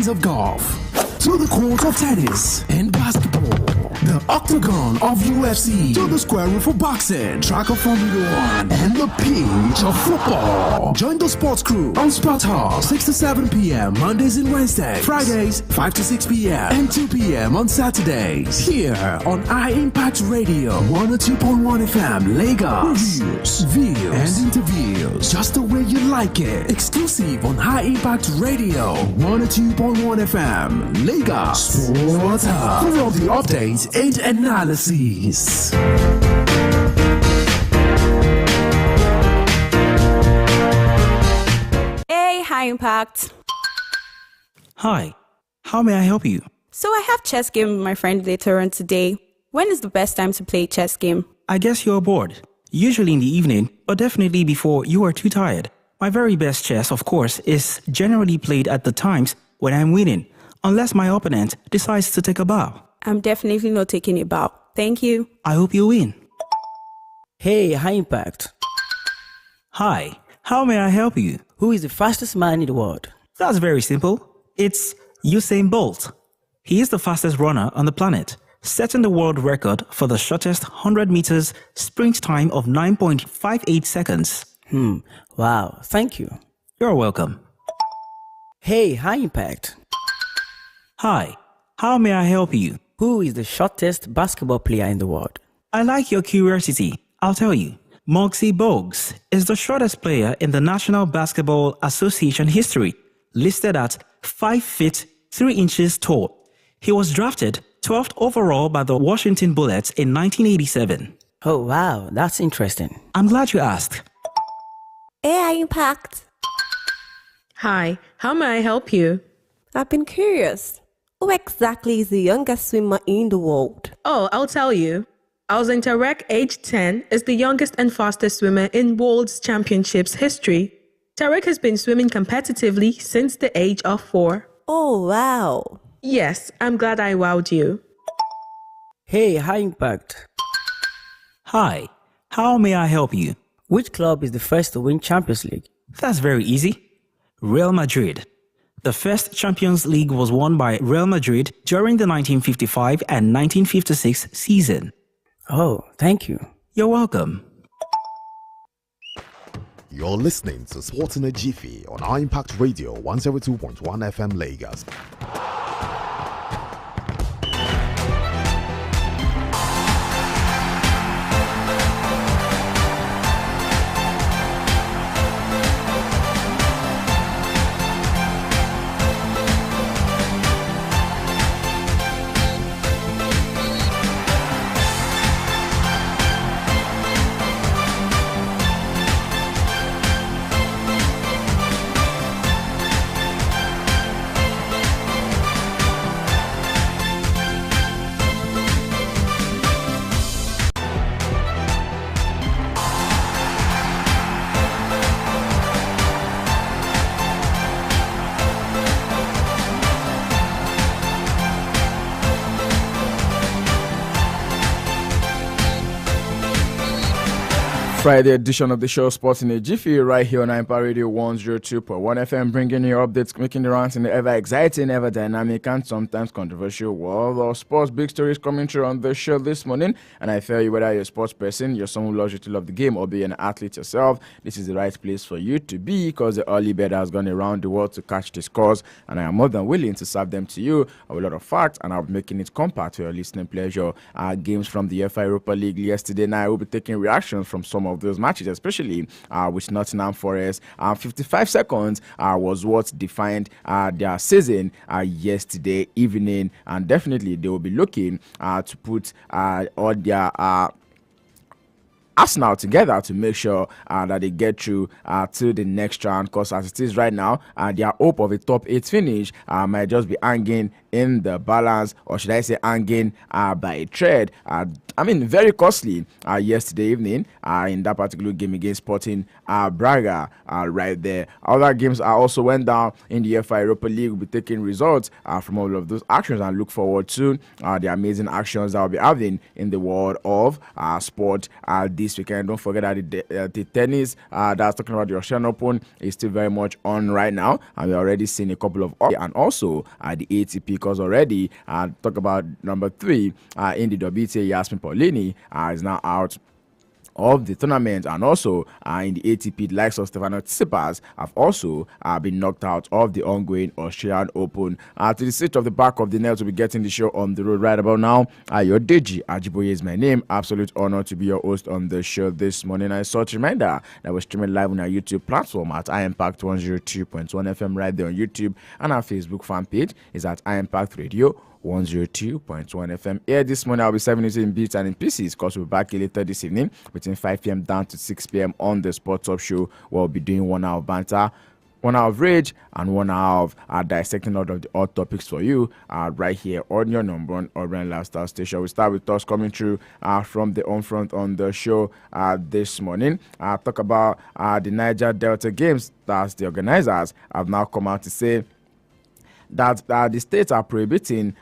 days of golf, to the court of tennis and basketball, the octagon of UFC, to the square room for boxing, track of Formula One, and the pitch of football. Join the sports crew on Sport Hall, 6 to 7 p.m. Mondays and Wednesdays, Fridays 5 to 6 p.m. and 2 p.m. on Saturdays. Here on iMpact Radio, 102.1 FM, Lagos. Reviews, views, and interviews, just the way you like it. Exclusive on High Impact Radio, 102.1 FM, Lagos. Sports Hub, for all the updates and analysis. Hey, High Impact. Hi, how may I help you? So I have chess game with my friend later on today. When is the best time to play chess game? I guess you're bored. Usually in the evening, but definitely before you are too tired. My very best chess, of course, is generally played at the times when I'm winning, unless my opponent decides to take a bow. I'm definitely not taking a bow. Thank you. I hope you win. Hey, High Impact. Hi, how may I help you? Who is the fastest man in the world? That's very simple. It's Usain Bolt. He is the fastest runner on the planet, setting the world record for the shortest 100 meters sprint time of 9.58 seconds. Wow, thank you. You're welcome. Hey, High Impact. Hi, how may I help you? Who is the shortest basketball player in the world? I like your curiosity. I'll tell you. Muggsy Bogues is the shortest player in the National Basketball Association history, listed at 5 feet 3 inches tall. He was drafted 12th overall by the Washington Bullets in 1987. Oh, wow, that's interesting. I'm glad you asked. Hey, Impact. Hi, how may I help you? I've been curious. Who exactly is the youngest swimmer in the world? Oh, I'll tell you. Alzin Tarek, age 10, is the youngest and fastest swimmer in World Championships history. Tarek has been swimming competitively since the age of 4. Oh, wow. Yes, I'm glad I wowed you. Hey, High Impact. Hi, how may I help you? Which club is the first to win Champions League? That's very easy. Real Madrid. The first Champions League was won by Real Madrid during the 1955 and 1956 season. Oh, thank you. You're welcome. You're listening to Sports in a Jiffy on iMpact Radio 102.1 FM Lagos. Friday edition of the show Sports in a Jiffy right here on iMpact Radio 102.1 FM, bringing you updates, making the rounds in the ever exciting, ever dynamic, and sometimes controversial world of sports. Big stories coming through on the show this morning, and I tell you, whether you're a sports person, you're someone who loves you to love the game, or be an athlete yourself, this is the right place for you to be, because the early bird has gone around the world to catch the scores, and I am more than willing to serve them to you with a lot of facts, and I'll be making it compact to your listening pleasure. Games from the UEFA Europa League yesterday night, I will be taking reactions from some of those matches, especially with Nottingham Forest. 55 seconds was what defined their season yesterday evening, and definitely they will be looking to put all their Arsenal together to make sure that they get through to the next round, because as it is right now, their hope of a top 8 finish might just be hanging in the balance, or should I say hanging by a thread. Very costly yesterday evening in that particular game against Sporting Braga right there. Other games also went down in the UEFA Europa League. We'll be taking results from all of those actions and look forward to the amazing actions that will be having in the world of sport this this weekend. Don't forget that the tennis that's talking about the Australian Open is still very much on right now, and we're already seeing a couple of and also the ATP, because already talk about number 3 in the WTA, Yasmin Paulini is now out of the tournament, and also in the ATP, the likes of Stefano Tsitsipas have also been knocked out of the ongoing Australian Open. To the seat of the back of the net, we'll be getting the show on the road right about now. Your Deji Ajiboye is my name. Absolute honor to be your host on the show this morning. I such reminder that we're streaming live on our YouTube platform at iImpact 102.1 FM right there on YouTube, and our Facebook fan page is at iImpact Radio 102.1 FM. Here this morning, I'll be serving it in bits and in pieces, because we'll be back later this evening between 5 p.m. down to 6 p.m. on the Sports Up Show, where we'll be doing 1 hour of banter, 1 hour of rage, and 1 hour of dissecting all of the hot topics for you right here on your number one urban lifestyle station. We start with us coming through from the on front on the show this morning. Talk about the Niger Delta Games. That's the organizers have now come out to say that the states are prohibiting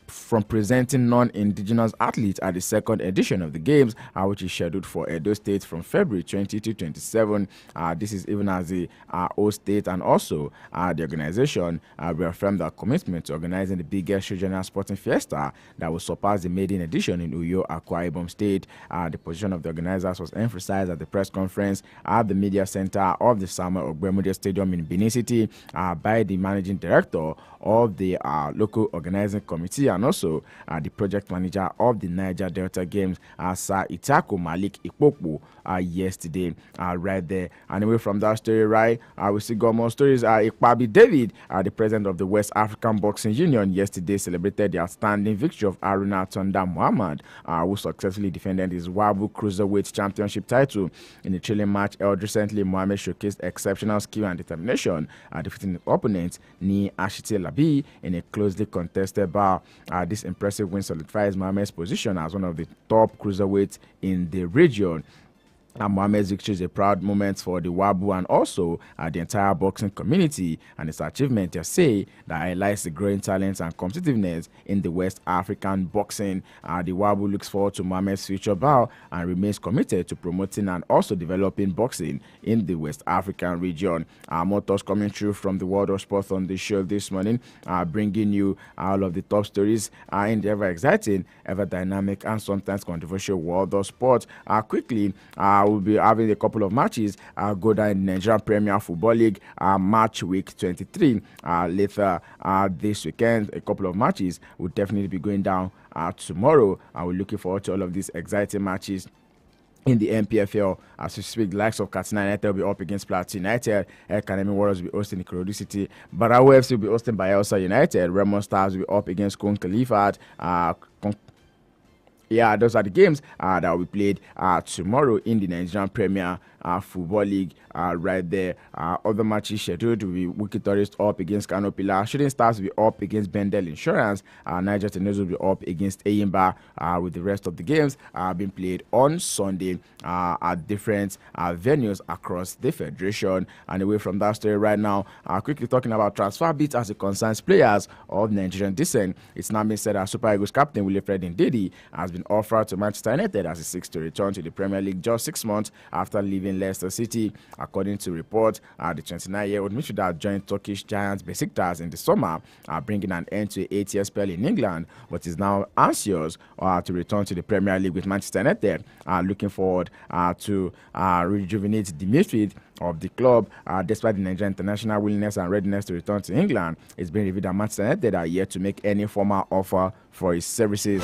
from presenting non-indigenous athletes at the second edition of the games, which is scheduled for Edo State from February 20 to 27. This is even as the host state, and also the organization reaffirmed their commitment to organizing the biggest regional sporting fiesta that will surpass the maiden edition in Uyo, Akwa Ibom State. The position of the organizers was emphasized at the press conference at the media center of the Samuel Ogbemude Stadium in Benin City by the managing director of the local organizing committee, and also the project manager of the Niger Delta Games, Sir Itako Malik Ikpoku, yesterday, right there. And away from that story, right, we see got more stories. Ikpabi David, the president of the West African Boxing Union, yesterday celebrated the outstanding victory of Aruna Tonda Muhammad, who successfully defended his Wabu Cruiserweight Championship title in a thrilling match held recently. Muhammad showcased exceptional skill and determination, defeating his opponent Ni Ashite Labi in a closely contested bout. This impressive win solidifies Muhammad's position as one of the top cruiserweights in the region. Mohamed's victory is a proud moment for the Wabu and also the entire boxing community, and its achievement, they say, that highlights the growing talent and competitiveness in the West African boxing. The Wabu looks forward to Mohamed's future bout and remains committed to promoting and also developing boxing in the West African region. More thoughts coming through from the world of sports on the show this morning, bringing you all of the top stories in the ever exciting, ever dynamic, and sometimes controversial world of sports. Quickly, we'll be having a couple of matches go down in the Nigerian Premier Football League match week 23 later this weekend. A couple of matches will definitely be going down tomorrow. We're looking forward to all of these exciting matches in the NPFL. As we speak, the likes of Katsina United will be up against Plateau United. Academy Warriors will be hosting Ikorodu City. Barawa FC will be hosting Bayelsa United. Remo Stars will be up against Kon Khalifat. Those are the games that will be played tomorrow in the Nigerian Premier Football League right there. Other matches scheduled will be Wiki Tourist up against Canopila. Shooting Stars will be up against Bendel Insurance. Niger Tennis will be up against Eyimba, with the rest of the games being played on Sunday at different venues across the Federation. And away from that story right now, quickly talking about transfer bits as it concerns players of Nigerian descent. It's now been said that Super Eagles captain Wilfred Ndidi has been offered to Manchester United as he seeks to return to the Premier League just 6 months after leaving Leicester City. According to reports, the 29-year-old midfielder joined Turkish giants Besiktas in the summer, bringing an end to an 8-year spell in England, but is now anxious to return to the Premier League with Manchester United, looking forward to rejuvenate the midfield of the club. Despite the Nigerian international willingness and readiness to return to England, it's been revealed that Manchester United are yet to make any formal offer for his services.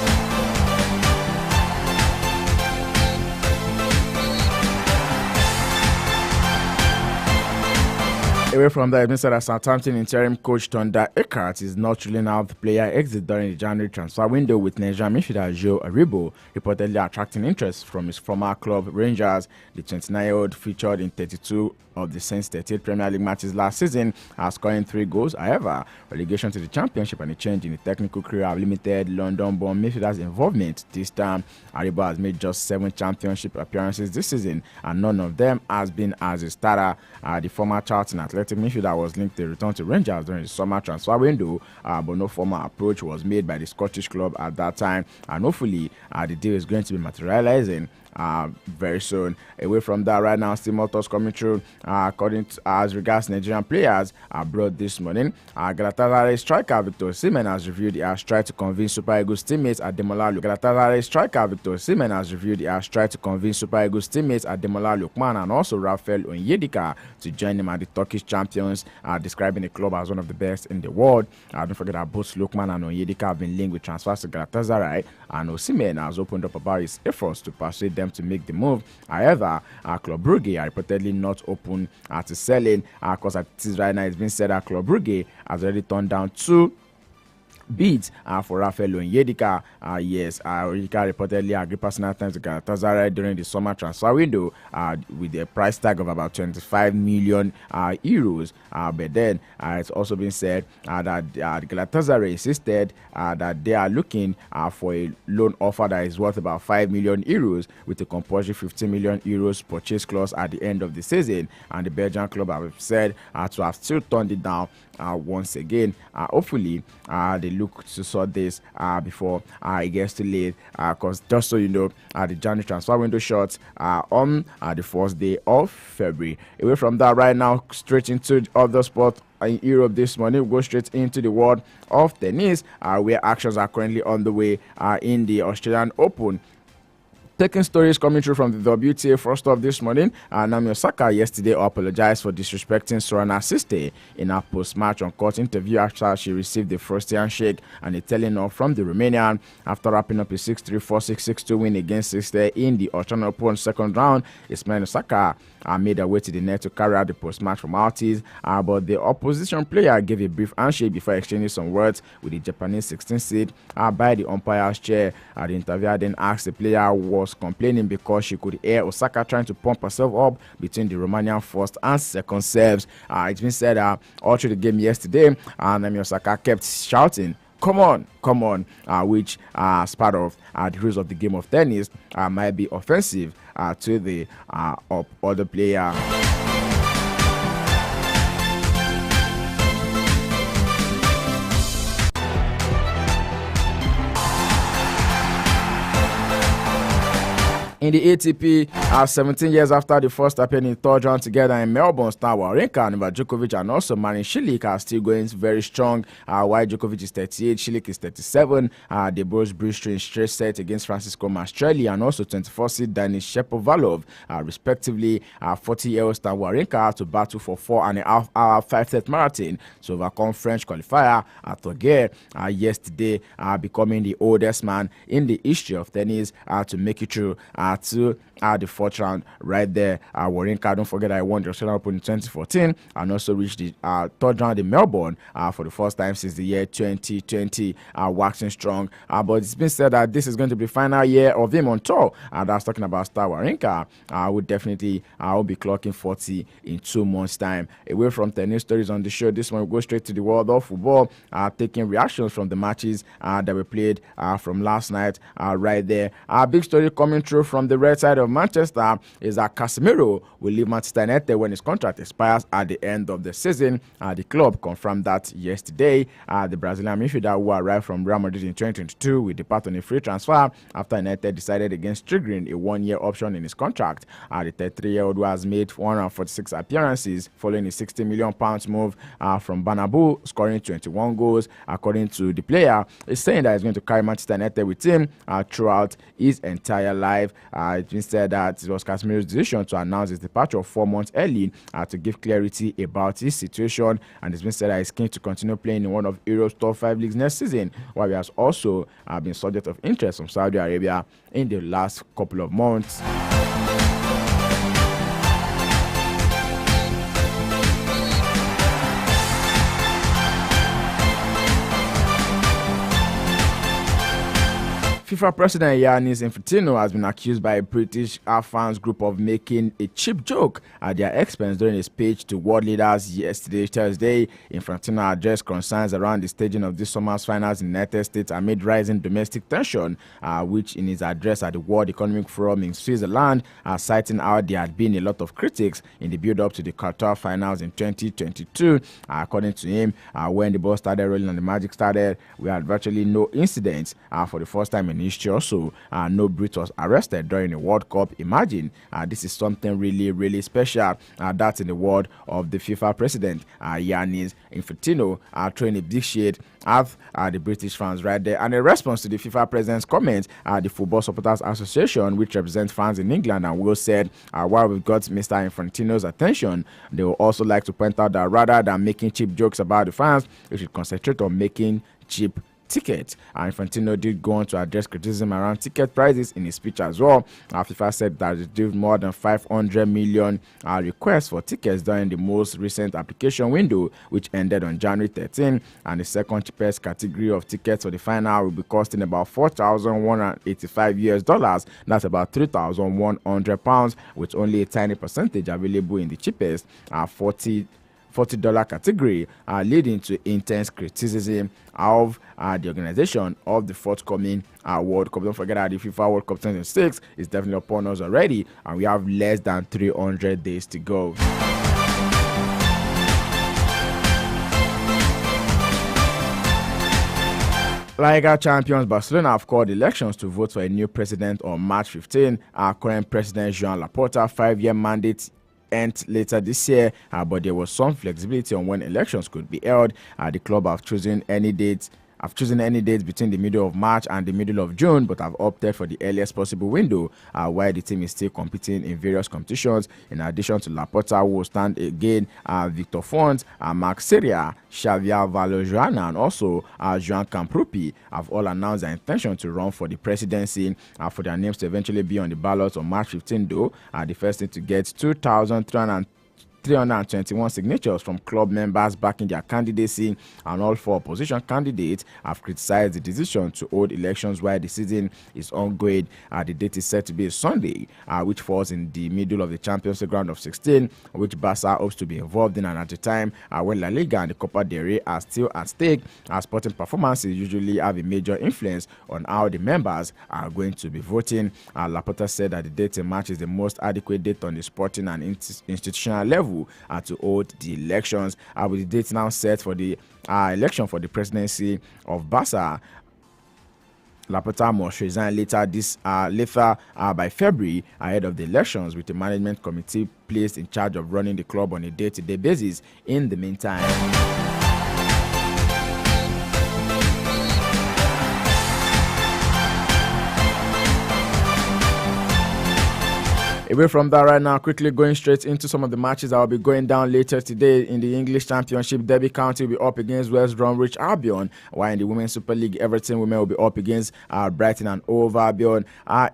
Away from that, Mr. Southampton interim coach Thunder Eckhart is not ruling out the player exit during the January transfer window, with Nigerian midfielder Joe Aribo reportedly attracting interest from his former club Rangers. The 29-year-old featured in 32 of the Saints' 38 Premier League matches last season, scoring 3 goals. However, relegation to the Championship and a change in the technical career have limited London-born midfielder's involvement this time. Aribo has made just 7 Championship appearances this season, and none of them has been as a starter. The former Charlton Athletic midfielder was linked to return to Rangers during the summer transfer window, but no formal approach was made by the Scottish club at that time, and hopefully the deal is going to be materializing very soon. Away from that, right now, still more thoughts coming through. According to as regards Nigerian players abroad this morning, Galatasaray striker Victor Osimhen has reviewed he has tried to convince Super Eagles teammates at Demola. Galatasaray striker Victor Osimhen has reviewed he has tried to convince Super Eagles teammates at Demola Lukman and also Rafael Onyedika to join him at the Turkish champions, describing the club as one of the best in the world. Don't forget that both Lukman and Onyedika have been linked with transfers to Galatasaray, and Osimhen has opened up about his efforts to persuade them to make the move. However, Club Brugge are reportedly not open to selling, because at this right now it's been said that Club Brugge has already turned down 2 bids for Rafael Onyedika. Yes, Onyedika reportedly agreed personal terms to Galatasaray during the summer transfer window with a price tag of about 25 million euros. But then it's also been said that Galatasaray insisted that they are looking for a loan offer that is worth about 5 million euros with a compulsory 15 million euros purchase clause at the end of the season. And the Belgian club have said to have still turned it down once again. Hopefully, they look to sort this before it gets too late. Because just so you know, the January transfer window shuts on the first day of February. Away from that, right now, straight into other sports in Europe this morning. We'll go straight into the world of tennis, where actions are currently on the way in the Australian Open. Taking stories coming through from the WTA first off this morning, Naomi Osaka yesterday apologized for disrespecting Sorana Siste in her post-match on-court interview after she received the first handshake and a telling off from the Romanian. After wrapping up a 6-3, 4-6, 6-2 win against Siste in the Australian Open second round, Ismail Osaka made her way to the net to carry out the post-match formalities, but the opposition player gave a brief handshake before exchanging some words with the Japanese 16th seed by the umpire's chair. The interviewer then asked the player was complaining because she could hear Osaka trying to pump herself up between the Romanian first and second serves. It's been said all through the game yesterday, Naomi Osaka kept shouting, come on, which as part of the rules of the game of tennis might be offensive to the other player. In the ATP, 17 years after the first appearing in third round together in Melbourne, star Wawrinka, Novak Djokovic, and also Marin Cilic are still going very strong. While Djokovic is 38, Cilic is 37. They both breached in straight set against Francisco Mastrelli and also 24-seed Denis Shapovalov, respectively. 40-year-old star Wawrinka had to battle for 4.5-hour 5-set marathon to overcome French qualifier Toguer yesterday, becoming the oldest man in the history of tennis to make it through to the fourth round right there. Wawrinka, don't forget, I won the Australian Open in 2014 and also reached the third round in Melbourne for the first time since the year 2020, waxing strong. But it's been said that this is going to be the final year of him on tour. That's talking about star Wawrinka. Will definitely will be clocking 40 in 2 months' time. Away from tennis stories on the show, this one will go straight to the world of football, taking reactions from the matches that were played from last night right there. Big story coming through from the red side of Manchester is that Casemiro will leave Manchester United when his contract expires at the end of the season. The club confirmed that yesterday. The Brazilian midfielder who arrived from Real Madrid in 2022 will depart on a free transfer after United decided against triggering a 1-year option in his contract. The 33-year-old who has made 146 appearances following a £60 million move from Bernabeu, scoring 21 goals. According to the player, is saying that he's going to carry Manchester United with him throughout his entire life. It's been said that it was Casemiro's decision to announce his departure 4 months early to give clarity about his situation, and it's been said that he's keen to continue playing in one of Europe's top 5 leagues next season, while he has also been subject of interest from Saudi Arabia in the last couple of months. FIFA President Giannis Infantino has been accused by a British fans group of making a cheap joke at their expense during a speech to world leaders yesterday, Thursday. Infantino addressed concerns around the staging of this summer's finals in the United States amid rising domestic tension, which in his address at the World Economic Forum in Switzerland, citing how there had been a lot of critics in the build-up to the Qatar finals in 2022. According to him, when the ball started rolling and the magic started, we had virtually no incidents for the first time in history also. No Brit was arrested during the World Cup. Imagine, this is something really, really special. That's in the word of the FIFA president, Giannis Infantino, throwing a big shade at the British fans right there. And in response to the FIFA president's comments, the Football Supporters Association, which represents fans in England and Wales, said, while we've got Mr. Infantino's attention, they would also like to point out that rather than making cheap jokes about the fans, we should concentrate on making cheap tickets. Infantino did go on to address criticism around ticket prices in his speech as well. FIFA said that it received more than 500 million requests for tickets during the most recent application window, which ended on January 13. And the second cheapest category of tickets for the final will be costing about $4,185. That's about £3,100, with only a tiny percentage available in the cheapest $40 category, leading to intense criticism of the organization of the forthcoming World Cup. Don't forget that the FIFA World Cup 2026 is definitely upon us already, and we have less than 300 days to go. Liga champions Barcelona have called elections to vote for a new president on March 15. Our current president, Joan Laporta, 5-year mandate end later this year, but there was some flexibility on when elections could be held. The club have chosen any dates between the middle of March and the middle of June, but have opted for the earliest possible window, while the team is still competing in various competitions. In addition to Laporta, who will stand again, Victor Font, Marc Seria, Xavier Valojana, and also Joan Camprupi have all announced their intention to run for the presidency, for their names to eventually be on the ballot on March 15, though. The first thing to get 2,321 signatures from club members backing their candidacy, and all four opposition candidates have criticized the decision to hold elections while the season is ongoing. The date is set to be a Sunday, which falls in the middle of the Champions League round of 16, which Barca hopes to be involved in, and at the time when La Liga and the Copa del Rey are still at stake. Sporting performances usually have a major influence on how the members are going to be voting. Laporta said that the date in March is the most adequate date on the sporting and institutional level to hold the elections, with the date now set for the election for the presidency of Barca. Laporta must resign later by February, ahead of the elections, with the management committee placed in charge of running the club on a day-to-day basis in the meantime. Away from that right now, quickly going straight into some of the matches that will be going down later today in the English Championship. Derby County will be up against West Bromwich Albion, while in the Women's Super League, Everton women will be up against Brighton and Hove Albion.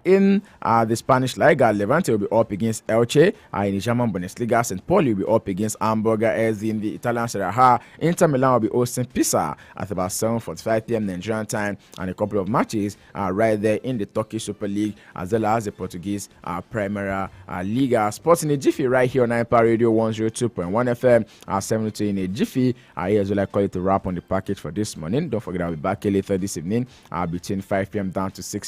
In the Spanish Liga, Levante will be up against Elche. In the German Bundesliga, St. Pauli will be up against Hamburger SV. In the Italian Serie A, Inter Milan will be hosting Pisa at about 7:45 p.m. Nigerian time, and a couple of matches right there in the Turkish Super League, as well as the Portuguese Primera Liga. Sports in a Jiffy right here on Empire Radio 102.1 FM, 72 in a Jiffy. Here's what I call it to wrap on the package for this morning. Don't forget I'll be back here later this evening between 5 p.m. down to 6